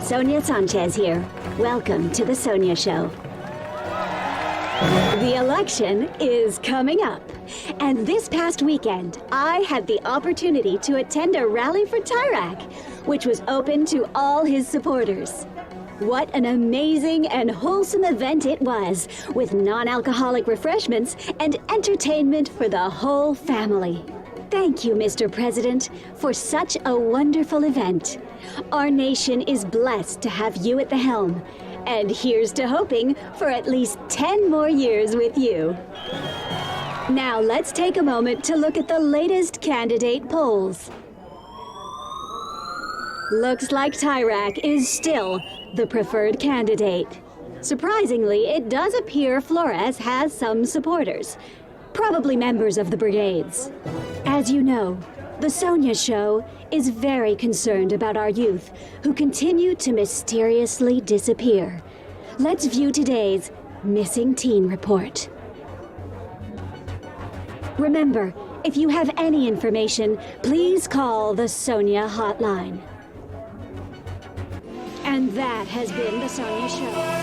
Sonia Sanchez here. Welcome to the Sonia Show. The election is coming up, and this past weekend, I had the opportunity to attend a rally for Tyrak, which was open to all his supporters. What an amazing and wholesome event it was, with non-alcoholic refreshments and entertainment for the whole family. Thank you, Mr. President, for such a wonderful event. Our nation is blessed to have you at the helm, and here's to hoping for at least 10 more years with you. Now let's take a moment to look at the latest candidate polls. Looks like Tyrak is still the preferred candidate. Surprisingly, it does appear Flores has some supporters, probably members of the brigades. As you know, the Sonia Show is very concerned about our youth who continue to mysteriously disappear. Let's view today's Missing Teen Report. Remember, if you have any information, please call the Sonia hotline. And that has been the Sonia Show.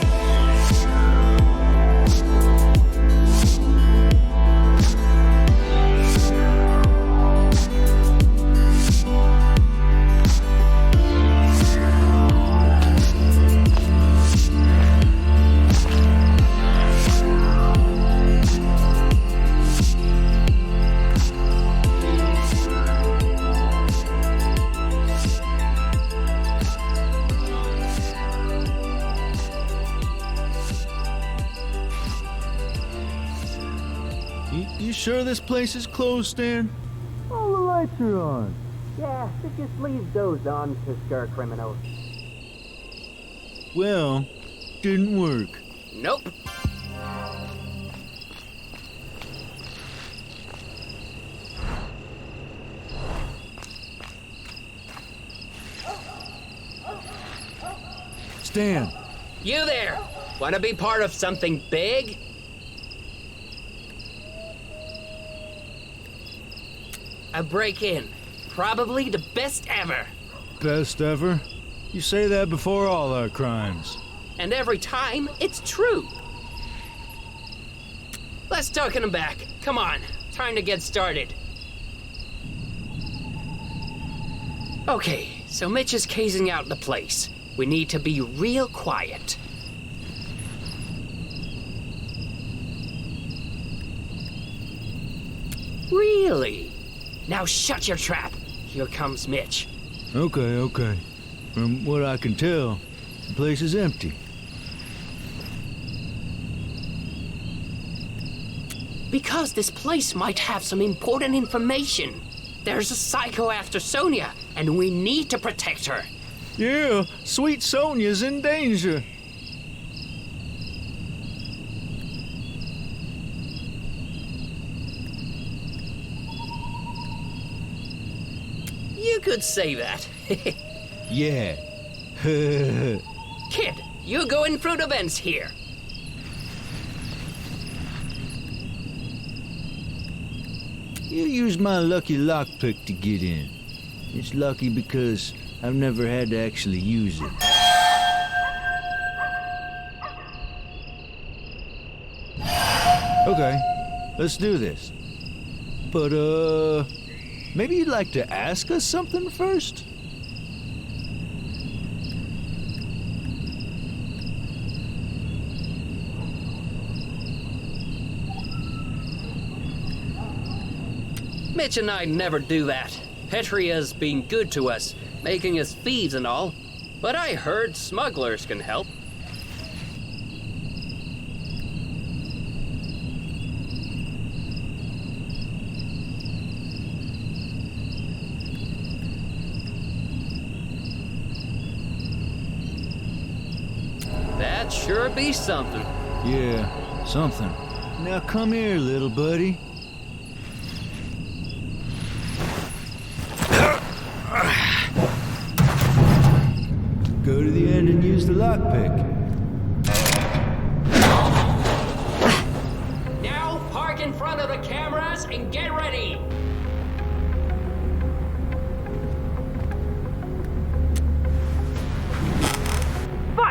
You sure this place is closed, Stan? All the lights are on. Yeah, they just leave those on to scare criminals. Well, didn't work. Nope. Stan! You there! Want to be part of something big? A break-in. Probably the best ever. Best ever? You say that before all our crimes. And every time, it's true. Let's token them back. Come on, time to get started. Okay, so Mitch is casing out the place. We need to be real quiet. Really? Now shut your trap. Here comes Mitch. Okay. From what I can tell, the place is empty. Because this place might have some important information. There's a psycho after Sonia, and we need to protect her. Yeah, sweet Sonia's in danger. You could say that. Yeah. Kid, you going through the vents here. You used my lucky lockpick to get in. It's lucky because I've never had to actually use it. Okay, let's do this. But, maybe you'd like to ask us something first? Mitch and I never do that. Petria's been good to us, making us thieves and all. But I heard smugglers can help. That sure be something. Yeah, something. Now come here, little buddy. Go to the end and use the lockpick. Now park in front of the cameras and get ready.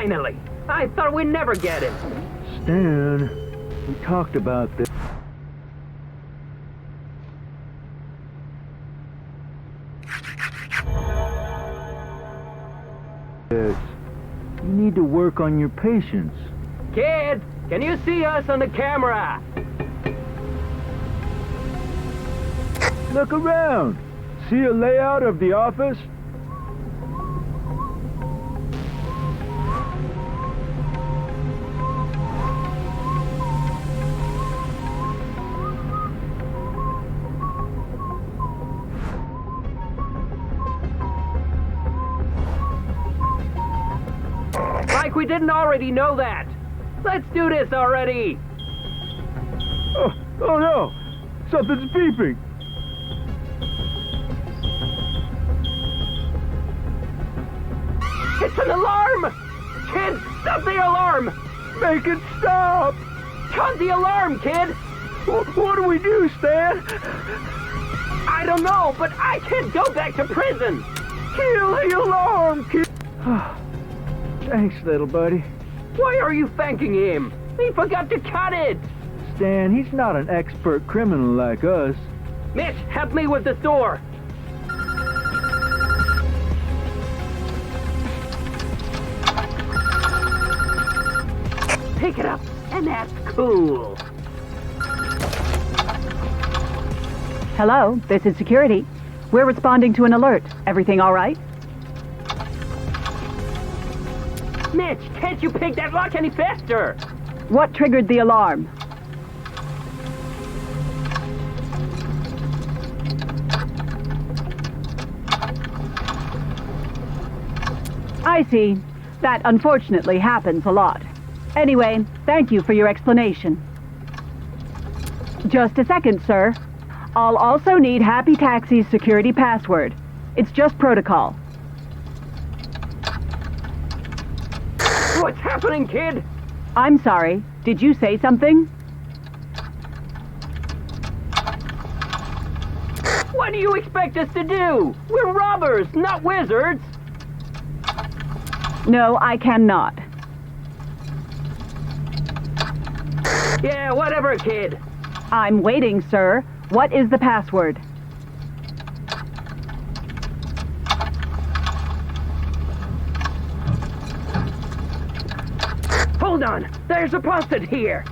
Finally! I thought we'd never get him. Stan, we talked about this. You need to work on your patience. Kid, can you see us on the camera? Look around. See a layout of the office? Like we didn't already know that. Let's do this already. Oh no! Something's beeping. It's an alarm! Kid, stop the alarm! Make it stop! Cut the alarm, kid! What do we do, Stan? I don't know, but I can't go back to prison! Kill the alarm, kid! Thanks, little buddy. Why are you thanking him? He forgot to cut it! Stan, he's not an expert criminal like us. Mitch, help me with the door! Pick it up, and that's cool. Hello, this is security. We're responding to an alert. Everything all right? Mitch, can't you pick that lock any faster? What triggered the alarm? I see. That unfortunately happens a lot. Anyway, thank you for your explanation. Just a second, sir. I'll also need Happy Taxi's security password. It's just protocol. What's happening, kid? I'm sorry. Did you say something? What do you expect us to do? We're robbers, not wizards. No, I cannot. Yeah, whatever, kid. I'm waiting, sir. What is the password? Hold on. There's a post-it here.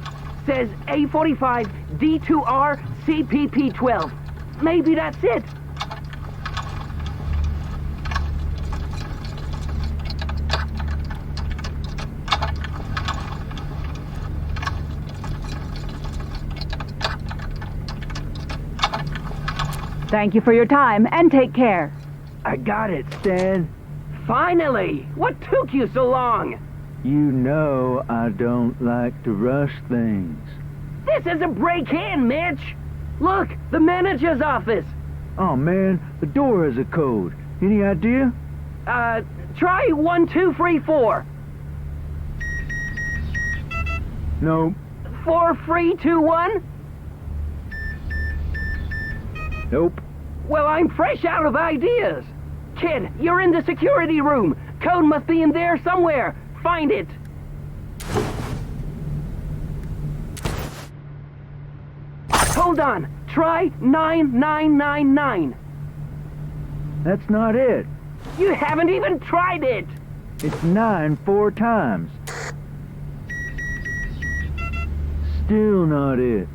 Says A45 D2R CPP12. Maybe that's it. Thank you for your time, and take care. I got it, Stan. Finally! What took you so long? You know I don't like to rush things. This is a break-in, Mitch! Look, the manager's office. Oh man, the door has a code. Any idea? Try 1234. No. 4321? Nope. Well, I'm fresh out of ideas. Kid, you're in the security room. Code must be in there somewhere. Find it. Hold on. Try 9999. That's not it. You haven't even tried it. It's 9 4 times. Still not it.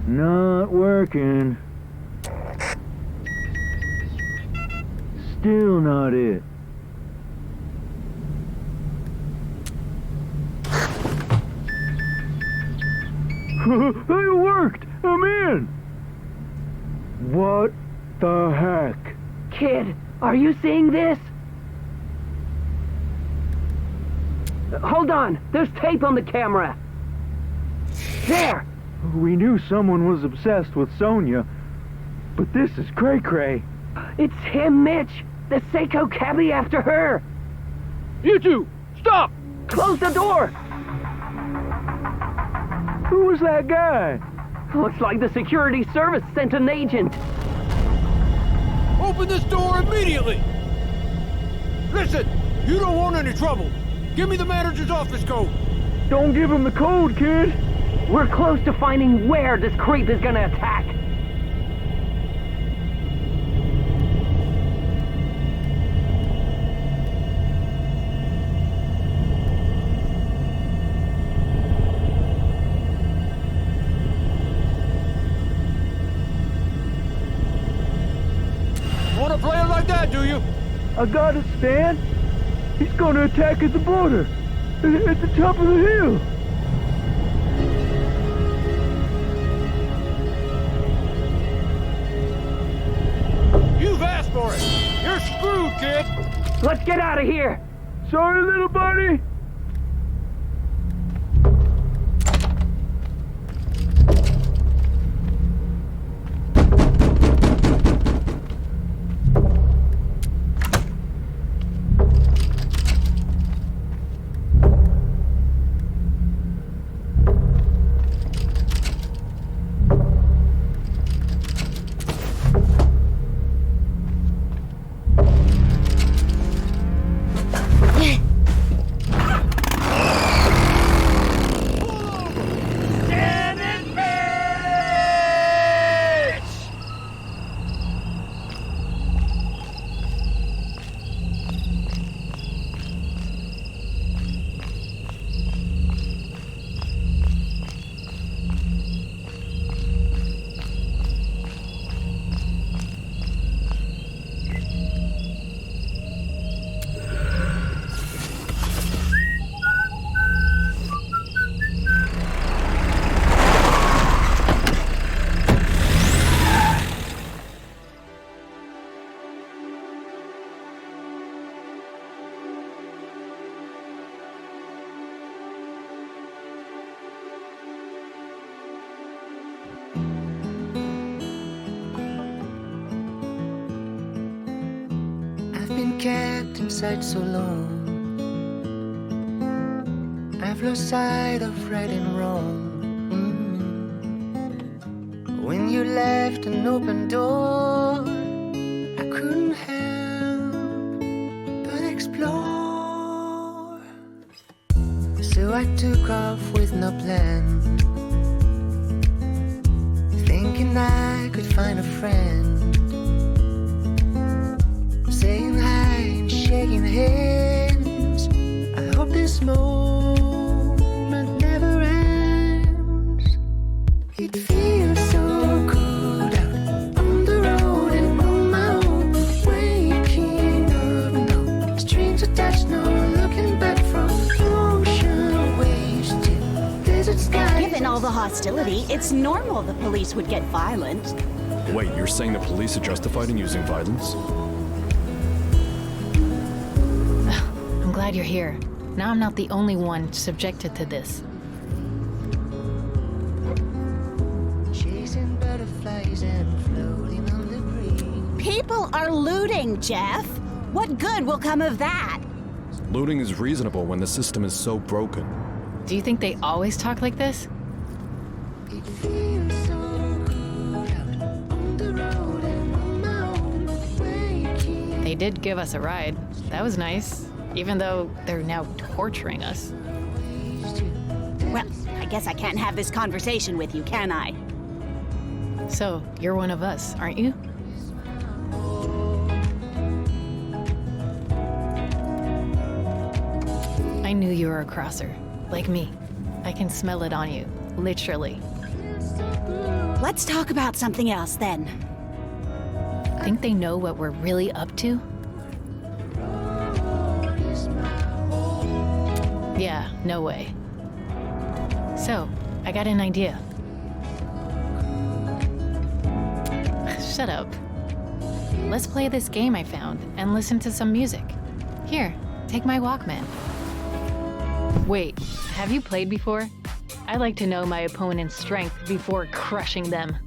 Not working. Still not it. It worked! I'm in! What the heck? Kid, are you seeing this? Hold on. There's tape on the camera. There! We knew someone was obsessed with Sonia, but this is cray-cray. It's him, Mitch. The Seiko cabbie after her. You two, Stop! Close the door! Who was that guy? Looks like the security service sent an agent. Open this door immediately! Listen, you don't want any trouble. Give me the manager's office code. Don't give him the code, kid. We're close to finding where this creep is gonna attack. Want to play it like that, do you? I got it, Stan. He's gonna attack at the border. At the top of the hill. You've asked for it. You're screwed, kid. Let's get out of here. Sorry, little buddy. Kept inside so long, I've lost sight of right and wrong. When you left an open door, I couldn't help but explore. So I took off with no plan, thinking I could find a friend, saying hi, shaking hands. I hope this moment never ends. It feels so good out on the road and on my own, waking up, no strings attached, no looking back from ocean waves to desert skies. Given all the hostility, it's normal the police would get violent. Wait, you're saying the police are justified in using violence? I'm glad you're here. Now I'm not the only one subjected to this. Chasing butterflies and floating on the breeze. People are looting, Jeff. What good will come of that? Looting is reasonable when the system is so broken. Do you think they always talk like this? It feels so good out on the road and on my own, waking. They did give us a ride. That was nice. Even though they're now torturing us. Well, I guess I can't have this conversation with you, can I? So, you're one of us, aren't you? I knew you were a crosser, like me. I can smell it on you, literally. Let's talk about something else then. Think they know what we're really up to? Yeah, no way. So, I got an idea. Shut up. Let's play this game I found and listen to some music. Here, take my Walkman. Wait, have you played before? I like to know my opponent's strength before crushing them.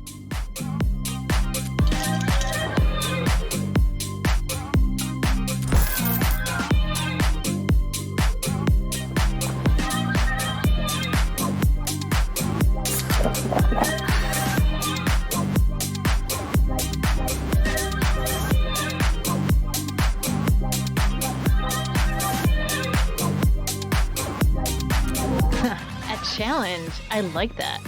A challenge. I like that.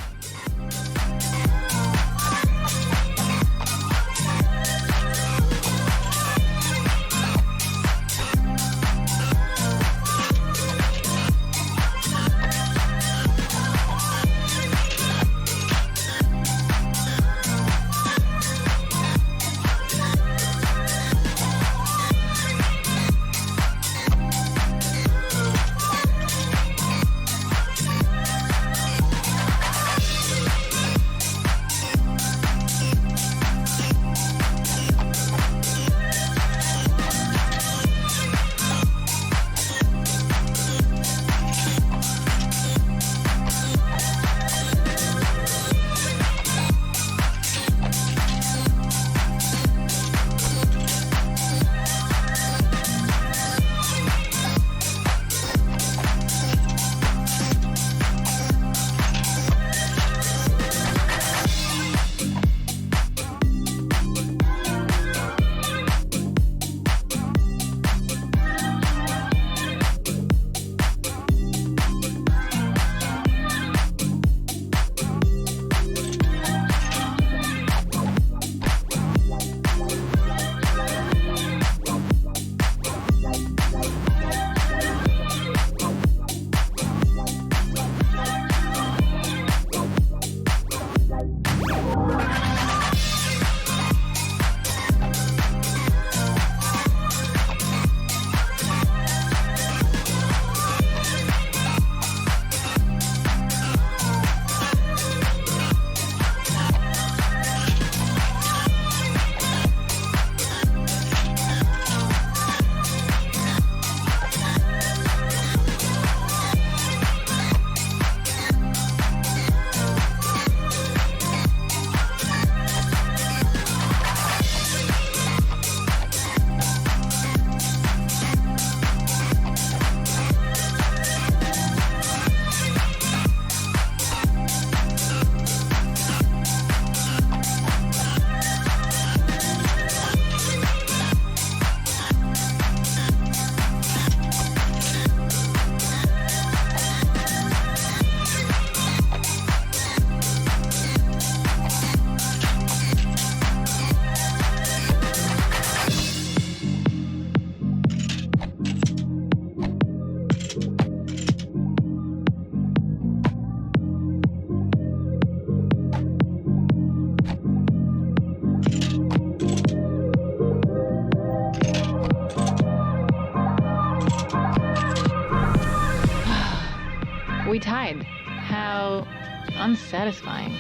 We tied. How unsatisfying.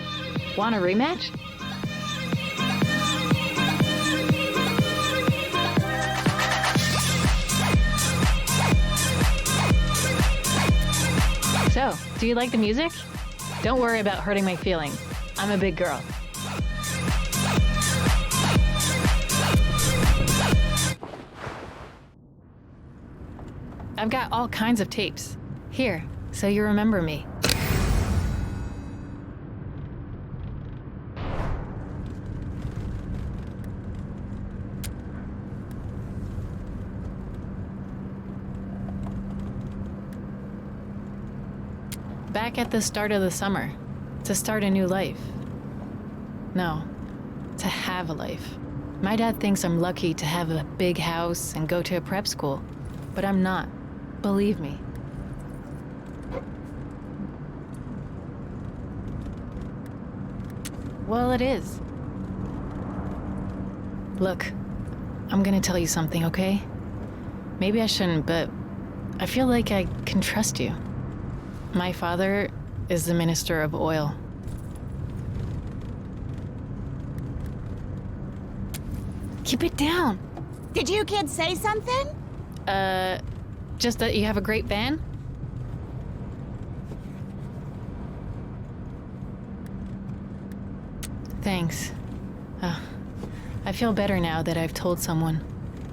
Want a rematch? So, do you like the music? Don't worry about hurting my feelings. I'm a big girl. I've got all kinds of tapes. Here, so you remember me. Back at the start of the summer, to start a new life. No, to have a life. My dad thinks I'm lucky to have a big house and go to a prep school, but I'm not. Believe me. Well, it is. Look, I'm gonna tell you something, okay? Maybe I shouldn't, but I feel like I can trust you. My father is the Minister of Oil. Keep it down. Did you kids say something? Just that you have a great band? Thanks. I feel better now that I've told someone.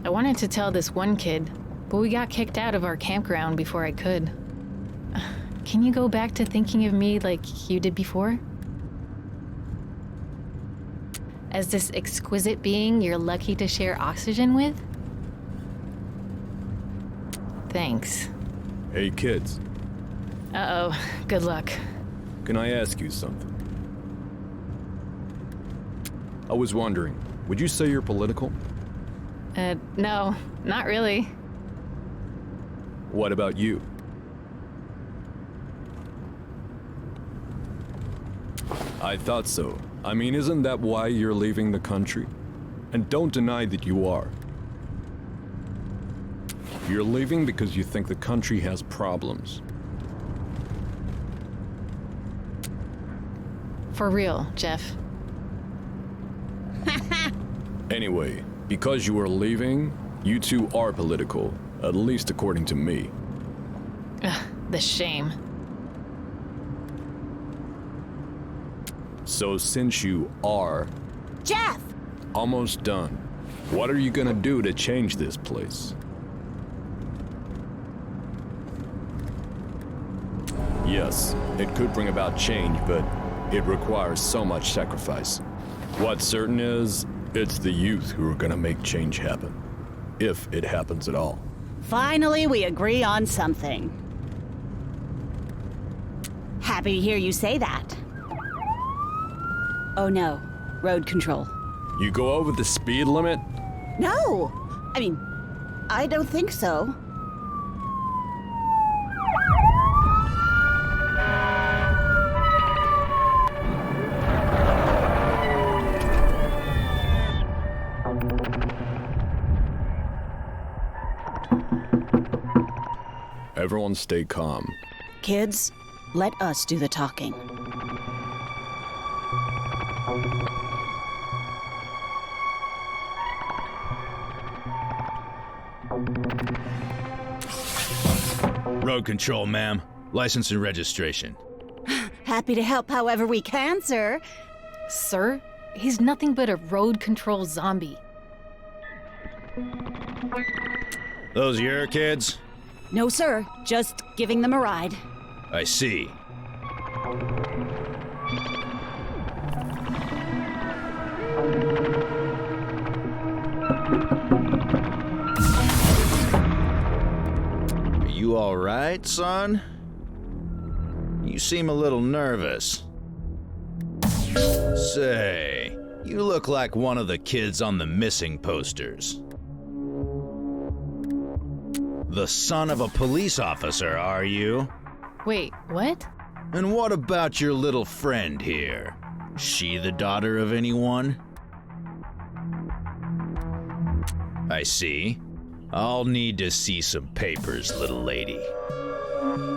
I wanted to tell this one kid, but we got kicked out of our campground before I could. Can you go back to thinking of me like you did before? as this exquisite being you're lucky to share oxygen with? Thanks. Hey, kids. Uh-oh, good luck. Can I ask you something? I was wondering, would you say you're political? No, not really. What about you? I thought so. I mean, isn't that why you're leaving the country? And don't deny that you are. You're leaving because you think the country has problems. For real, Jeff. Anyway, because you are leaving, you two are political, at least according to me. Ugh, the shame. So since you are Jeff! almost done, what are you gonna do to change this place? Yes, it could bring about change, but it requires so much sacrifice. What's certain is, it's the youth who are gonna make change happen. If it happens at all. Finally, we agree on something. Happy to hear you say that. Oh no, road control. You go over the speed limit? No! I mean, I don't think so. Everyone stay calm. Kids, let us do the talking. Road control, ma'am. License and registration. Happy to help however we can, sir. Sir, he's nothing but a road control zombie. Those your kids? No, sir. Just giving them a ride. I see. Are you all right, son? You seem a little nervous. Say, you look like one of the kids on the missing posters. The son of a police officer, are you? Wait, what? And what about your little friend here? Is she the daughter of anyone? I see. I'll need to see some papers, little lady.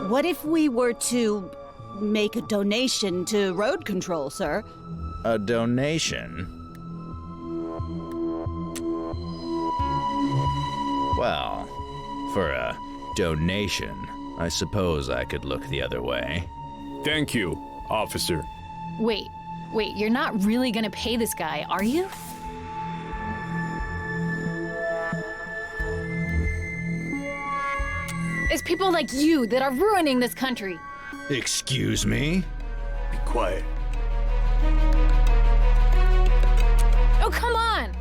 What if we were to make a donation to road control, sir? A donation? Well, for a donation, I suppose I could look the other way. Thank you, officer. Wait, you're not really gonna pay this guy, are you? It's people like you that are ruining this country. Excuse me? Be quiet. Oh, come on!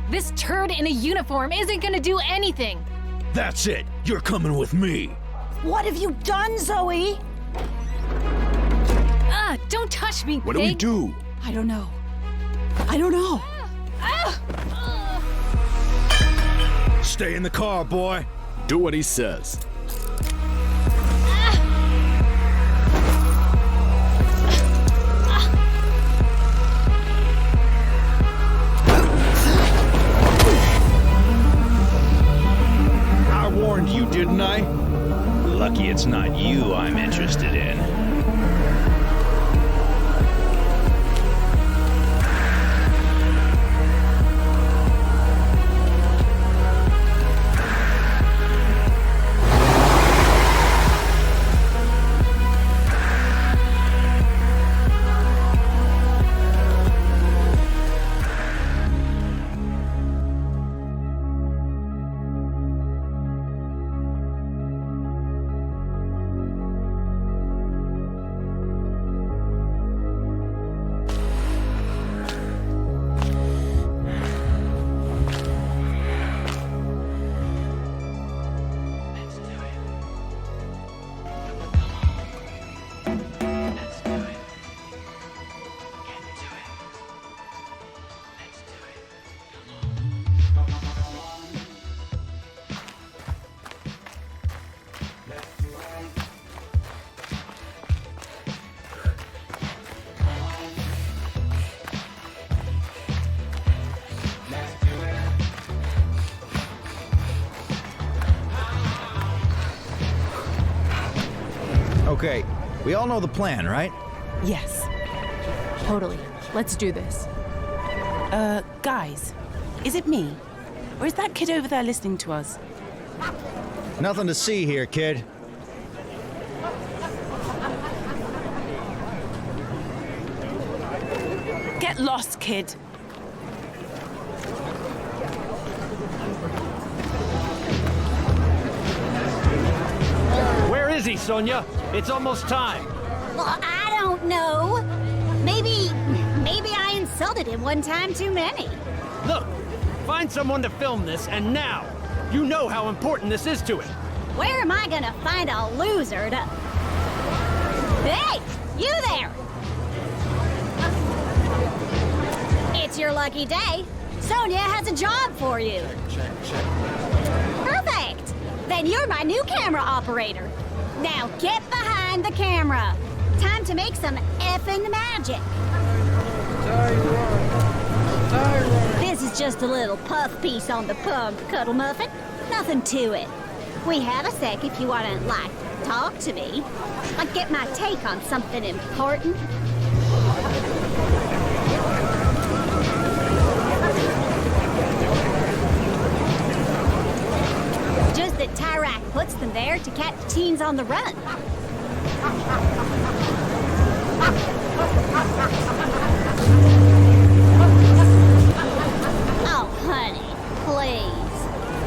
This turd in a uniform isn't gonna do anything. That's it. You're coming with me. What have you done, Zoe? Ah, don't touch me, What do we pig. do? I don't know. I don't know. Stay in the car, boy. Do what he says. I warned you, didn't I? Lucky it's not you I'm interested in. Okay, we all know the plan, right? Yes. Totally. Let's do this. Guys, is it me? Or is that kid over there listening to us? Nothing to see here, kid. Get lost, kid. Where is he, Sonia? It's almost time. Well, I don't know. Maybe I insulted him one time too many. Look, find someone to film this, and now. You know how important this is to him. Where am I gonna find a loser to... Hey, you there! It's your lucky day. Sonia has a job for you. Check. Perfect! Then you're my new camera operator. Now get behind the camera. Time to make some effing magic. This is just a little puff piece on the pump, Cuddle Muffin. Nothing to it. We have a sec if you want to, like, talk to me. Like, get my take on something important. Just that Tyrak puts them there to catch teens on the run. Oh, honey, please.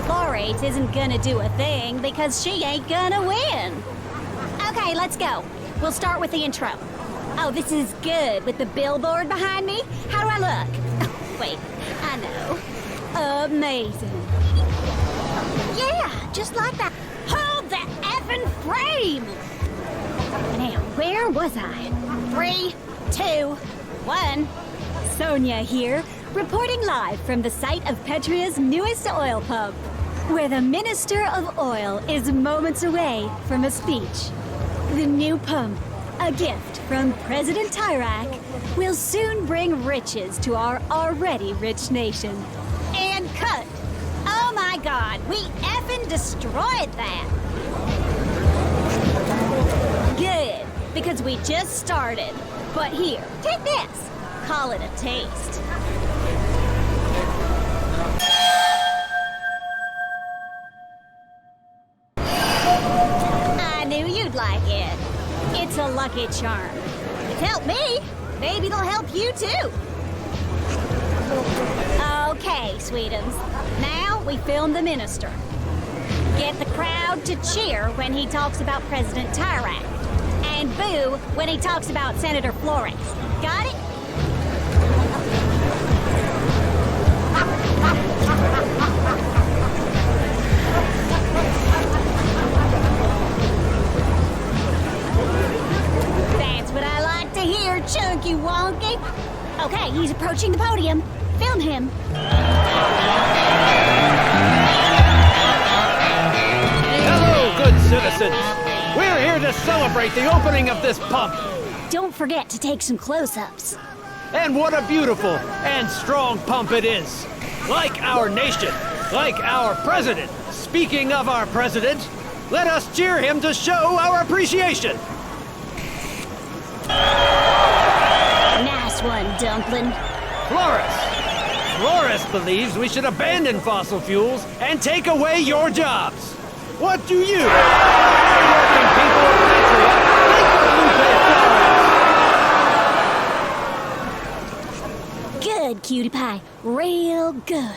4-H isn't gonna do a thing because she ain't gonna win. Okay, let's go. We'll start with the intro. Oh, this is good with the billboard behind me. How do I look? Wait, I know. Amazing. Yeah, just like that. Hold the effing frame! Now, where was I? 3, 2, 1. Sonia here, reporting live from the site of Petria's newest oil pump, where the Minister of Oil is moments away from a speech. The new pump, a gift from President Tyrak, will soon bring riches to our already rich nation. And cut! Oh my God, we effing destroyed that! Good, because we just started. But here, take this. Call it a taste. I knew you'd like it. It's a lucky charm. It's helped me. Maybe it'll help you too. Okay, sweetums. Now we film the minister. Get the crowd to cheer when he talks about President Tyrak. And boo when he talks about Senator Flores. Got it? That's what I like to hear, Chunky Wonky. Okay, he's approaching the podium. Film him. Hello, good citizens. We're here to celebrate the opening of this pump. Don't forget to take some close-ups. And what a beautiful and strong pump it is. Like our nation, like our president. Speaking of our president, let us cheer him to show our appreciation. Nice one, Dumpling. Flores believes we should abandon fossil fuels and take away your jobs. What do you, working people of Petria, think of Lupe Flores? Good, cutie pie. Real good.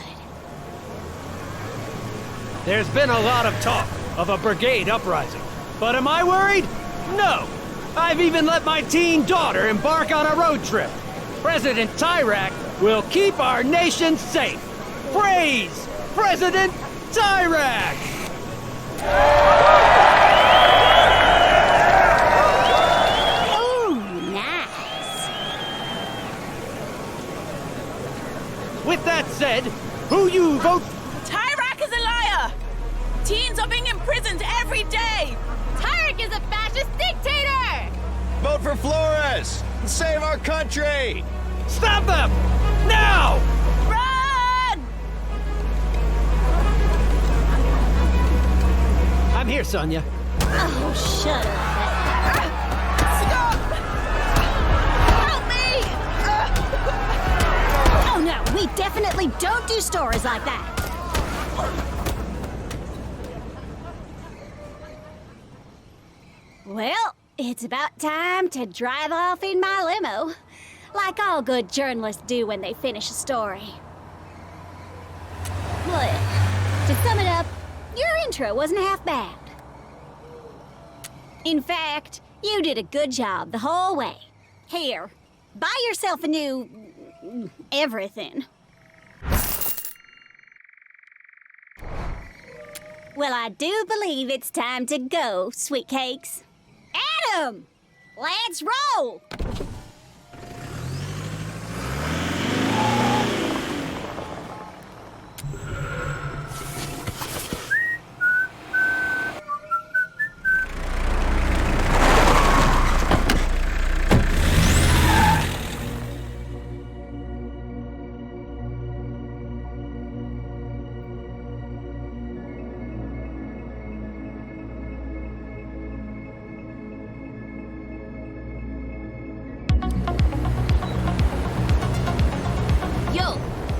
There's been a lot of talk of a brigade uprising. But am I worried? No. I've even let my teen daughter embark on a road trip. President Tyrak will keep our nation safe. Praise President Tyrak! Ooh, nice. With that said, who you vote? Tyrak is a liar! Teens are being imprisoned every day! Tyrak is a fascist dictator! Vote for Flores! Save our country! Stop them! Now! Run! I'm here, Sonia. Oh, shut up. normally don't do stories like that. Well, it's about time to drive off in my limo, like all good journalists do when they finish a story. Well, to sum it up, your intro wasn't half bad. In fact, you did a good job the whole way. Here, buy yourself a new... everything. Well, I do believe it's time to go, sweet cakes. Adam! Let's roll!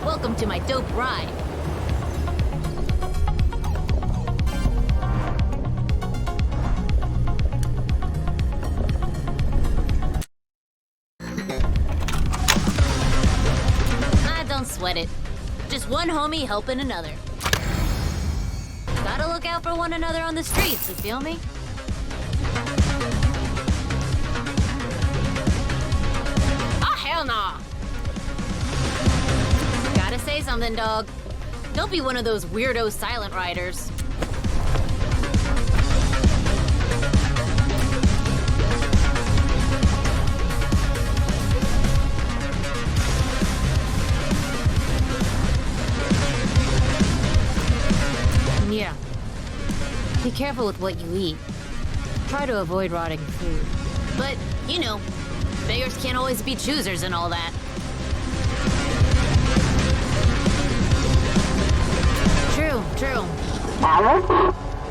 Welcome to my dope ride. Don't sweat it. Just one homie helping another. Gotta look out for one another on the streets, you feel me? Oh, hell nah. Gotta say something, dog. Don't be one of those weirdo silent riders. Yeah. Be careful with what you eat. Try to avoid rotting food. But, you know, beggars can't always be choosers and all that. True.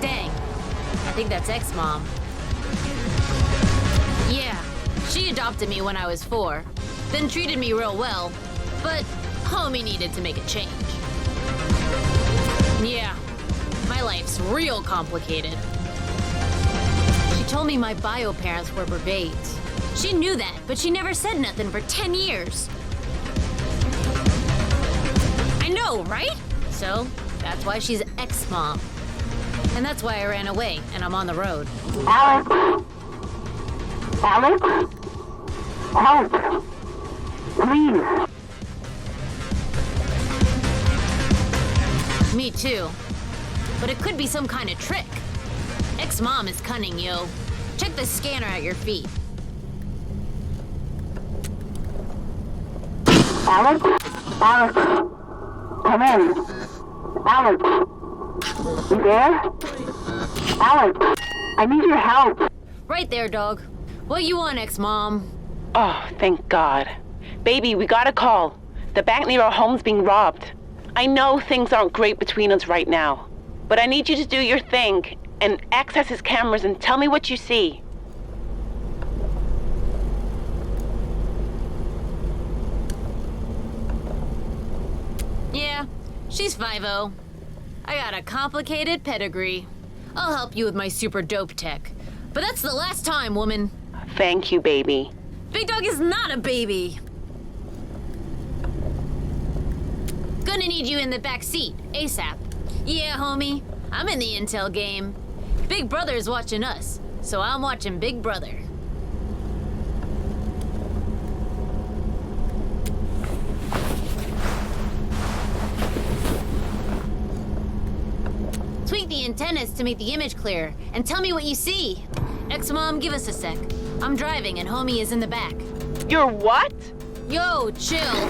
Dang. I think that's ex-mom. Yeah, she adopted me when I was 4, then treated me real well, but homie needed to make a change. Yeah, my life's real complicated. She told me my bio parents were brigades. She knew that, but she never said nothing for 10 years. I know, right? So, that's why she's ex-mom. And that's why I ran away, and I'm on the road. Alex! Help! Please! Me too. But it could be some kind of trick. Ex-mom is cunning, yo. Check the scanner at your feet. Alex? Come in. Alex! You there? Alex! I need your help! Right there, dog. What you want, ex-mom? Oh, thank God. Baby, we got a call. The bank near our home's being robbed. I know things aren't great between us right now, but I need you to do your thing and access his cameras and tell me what you see. Yeah, she's 5-0. I got a complicated pedigree. I'll help you with my super dope tech. But that's the last time, woman. Thank you, baby. Big Dog is not a baby. Gonna need you in the back seat, ASAP. Yeah, homie, I'm in the intel game. Big Brother's watching us, so I'm watching Big Brother. Tweak the antennas to make the image clearer, and tell me what you see. Ex-mom, give us a sec. I'm driving and homie is in the back. You're what? Yo, chill.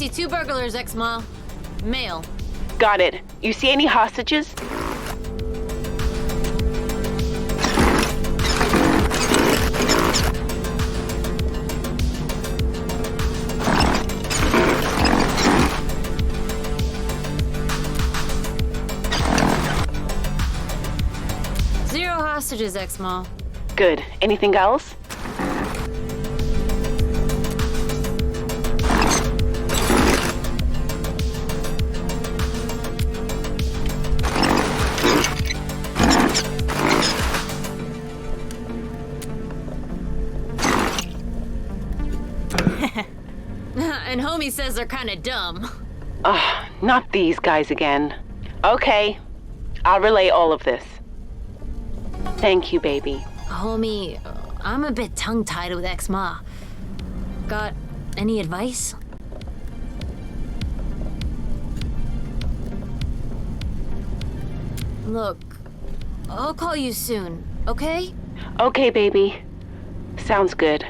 see 2 burglars, Ex-Ma. Male. Got it. You see any hostages? Zero hostages, Ex-Ma. Good. Anything else? And homie says they're kinda dumb. Ugh, not these guys again. Okay, I'll relay all of this. Thank you, baby. Homie, I'm a bit tongue-tied with Ex-Ma. Got any advice? Look, I'll call you soon, okay? Okay, baby. Sounds good.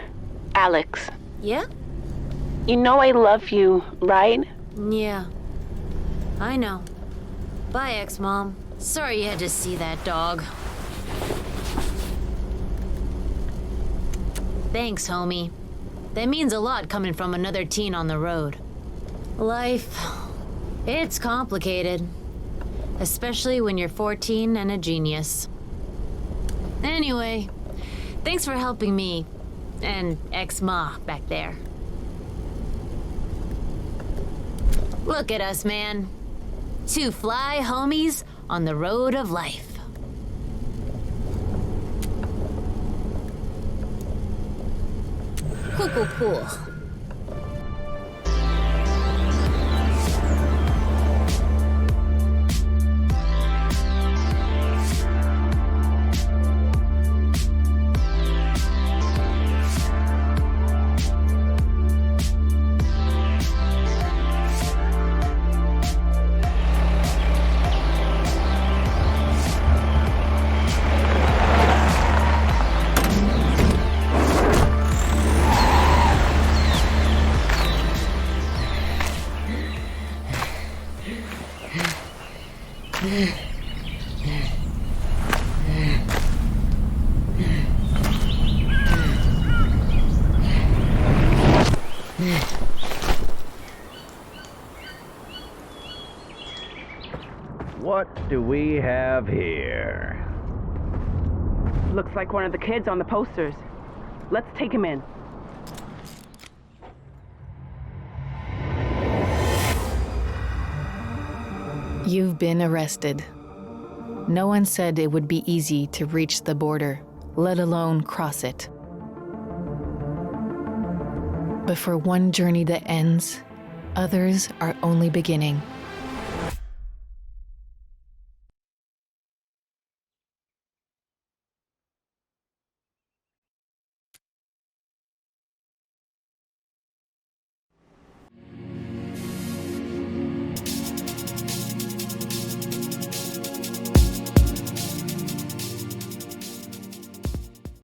Alex. Yeah? You know I love you, right? Yeah. I know. Bye, Ex-Mom. Sorry you had to see that dog. Thanks, homie. That means a lot coming from another teen on the road. Life, it's complicated. Especially when you're 14 and a genius. Anyway, thanks for helping me and Ex-Ma back there. Look at us, man. 2 fly homies on the road of life. Cool. What do we have here? Looks like one of the kids on the posters. Let's take him in. You've been arrested. No one said it would be easy to reach the border, let alone cross it. But for one journey that ends, others are only beginning.